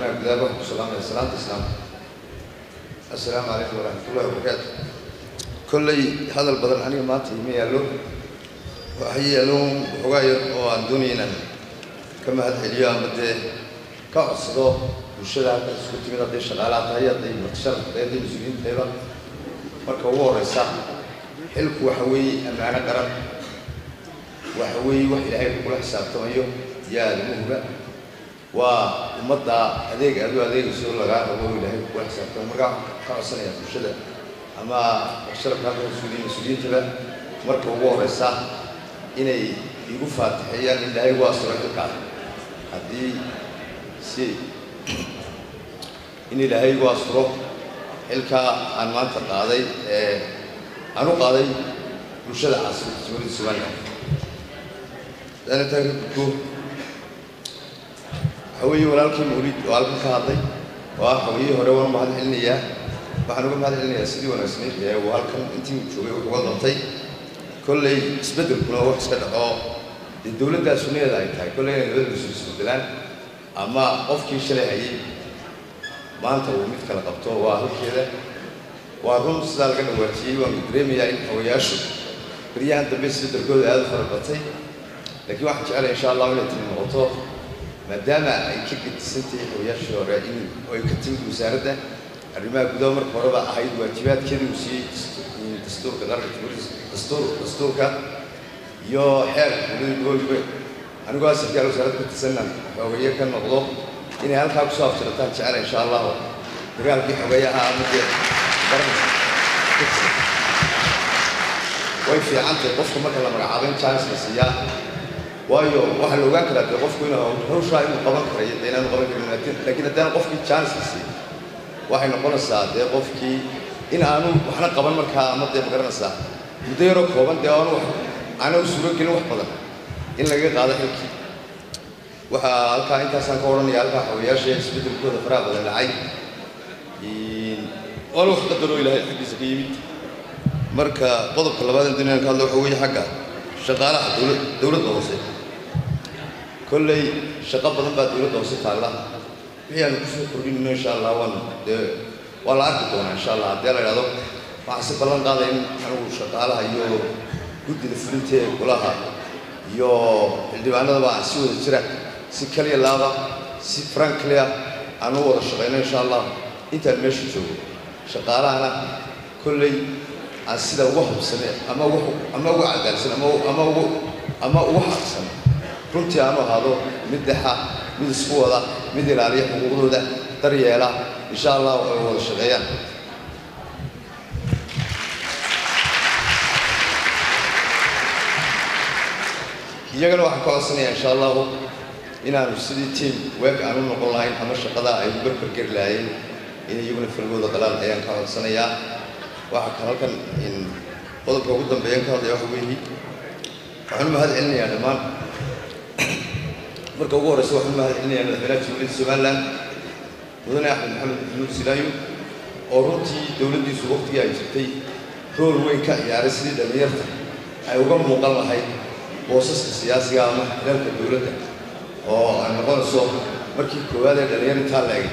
arrimaha gudaha ku salaamay salaanta islaam assalaamu calaykum waraxmatullaahi wabarakaatu kolley hadal badan aniga maanta ima yaallo waxay yaalloon waxoogaa yar oo aan doonaynan ka mahad celiyo ama dee ka codsado bulshada halkaas isku timid hadday shaqaalaha tahay hadday martishada hadday mas-uuliyiintayba marka ugu horeysa xilku waxa weeye ammaano qaran waxa weeye wax ilaahay kula xisaabtamayo yaa aadamuhuba waa ummadda adeeg aad u adeegayso lagaa rabo ilaahay kula xisaabtamo marka ka codsanaya bulshada ama sharafka halka mas-uuliyiintaba marka ugu horeysa inay igu faatixeeyaan ilaahay waa soo xilka haddii si in ilaahay waa soo xilka aan maanta qaaday aan u qaaday bulshada caasimada Jamhuuriyadda Soomaaliya dana taagto haweeney walaalkii Mawlid oo halkan ka hadlay waa haweeney hore waan mahad celinayaa waxaan uga mahad celinayaa sidii wanaagsan ee uu halkan intii uu joogay wuxuu wada dhantay kolley isbeddelkuna wax iska dhaco dawladda Soomaaliya ay tahay kolley nabadda isbeddelaan ama qofkii shalay hayay maanta uu mid kala qabto waa halkeeda waa run sida laga dhawaajiyay waan dareemayaa in hawayaashu bariyahan dambe isbeddelkooda aad u fara batay laakiin waxaan jecelahay insha Allah inay timi noqoto maadaama ay ka gedisantahay hawayaashu hore in ay ka timid wasaaradda arrimaha gudaha marka horeba ahayd waajibaadkeedii uu siiyey dastuurka qaranka dastuurka iyo xeerka dowladda anigoo asirkaal wasaaradda ka tirsanan xogeeye ka noqdo inay halkaa ku soo afjirataan jecelahay insha Allah dagaalkii xogeeyaha ama way fiicantahay qofka marka la magacaabay chance la siiyaa waayo waxa la ogaan karaa qofku inuu hawsha inuu qaban karayo inaan qaban karin laakiin haddana qofkii chance la siiyo waxay noqonaysaa qofkii in aanu waxna qaban markaa ama magaranaysaa muddo yar oo kooban aanu suuro gelin wax badan in laga qaado xilkii waxa halkaa intaasaan ka odhanaya halkaa hawayaasha isbeddelkooda faraha badan dhacay waa wax qadaro ilaahay xaggiisa ka yimid marka qodobka labaad ee dunida ka hadlo waxa weeye xagga shaqaalaha dawladda hoose kolley shaqo badan baa dawladda hoose taalla wixii aan kusoo kordhinayno insha Allah waa la arki doonaa insha Allah haddii la yidhaahdo waxaan si ballan qaaday in anigu shaqaalaha iyo guddida fulinta ee golaha iyo xildhibaanadaba aan si wada jira si kaliya laaba si frankly aan u wada shaqeyno insha Allah intaan meesha joogo shaqaalahana kolley aan sida ugu hubsanay ama ugu cadaalsan ama ugu xaqsan runtii aanu ahaado mid dhaxa mid isku wada mid ilaaliya xuquuqdooda daryeela insha Allah oo wada shaqeeyaan iyagana waxaan ka codsanayaa insha Allah inaanu sidii team work aanu noqon lahayn ama shaqada ay barbar gari lahayn in iyaguna falgooda qalaan ayaan ka codsanayaa waxa halkan in qodobka ugu dambeeya ka hadlaya waxa weeye waxaan mahad celinayaa dhammaan marka ugu horeysa waxaan mahad celinayaa madaxweynaha Jamhuuriyadda Soomaaliland mudane Axmed Maxamed Maxamuud Silaayo oo runtii dawladdiisu waqtigii ay jirtay rool weyn ka ciyaaray sidii dhalinyarta ay uga muuqan lahayd boosaska siyaasiga ama xilalka dawladda oo ay noqonayso markii koowaad ee dhalinyarta leeg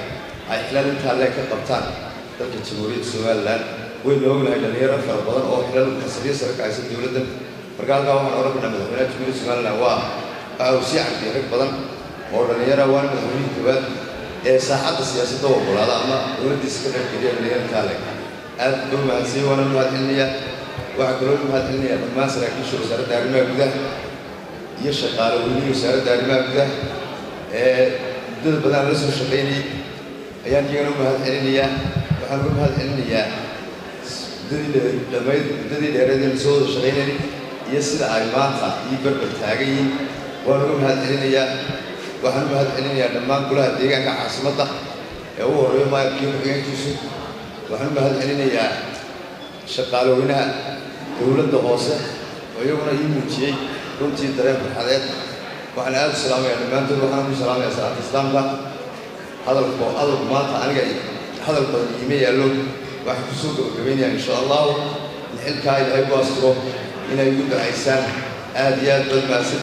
ay xilal intaa leeg ka qabtaan dalka Jamhuuriyadda Soomaaliland وين لو قلنا الجنيرة فربنا أو خلال الحصرية سرك عايز الدولة ده فرجال قام أنا ربنا مثلاً تقول سؤال نوا أو سيع الجنيرة بدن أو الجنيرة وانا مثلاً كبار ساحات السياسة ده ولا هذا أما دولة تسكت الجنيرة الجنيرة تالك أدوم هالسي وانا مهتنية وعقلون مهتنية ما سرك شو سر داري ما بده يشقال ولي سر داري ما بده دول بدن رسم شقيني أيام جينا مهتنية وحنا مهتنية dadii dheeraadeen soo shaqeynayay iyo sida ay maanta barbar taagayeen waan uga mahad celinayaa dhammaan golaha deegaanka caasimadda ee ugu horeeya maayirkii xigeenkiisu waxaan mahad celinayaa shaqaalooyinaha dawladda hoose oo iyaguna ii muujiyey runtii dareen farxadeed waxaan aad u salaamayaa dhammaantood waxaan ku salaamayaa salaata islaamka hadalku maanta aniga hadal badan iima yaallo waxaan ku soo gabagabaynayaa insha Allah in xilkaa ilaahay ku asturo inay ugu ducaysaan aad iyo aad baad mahadsan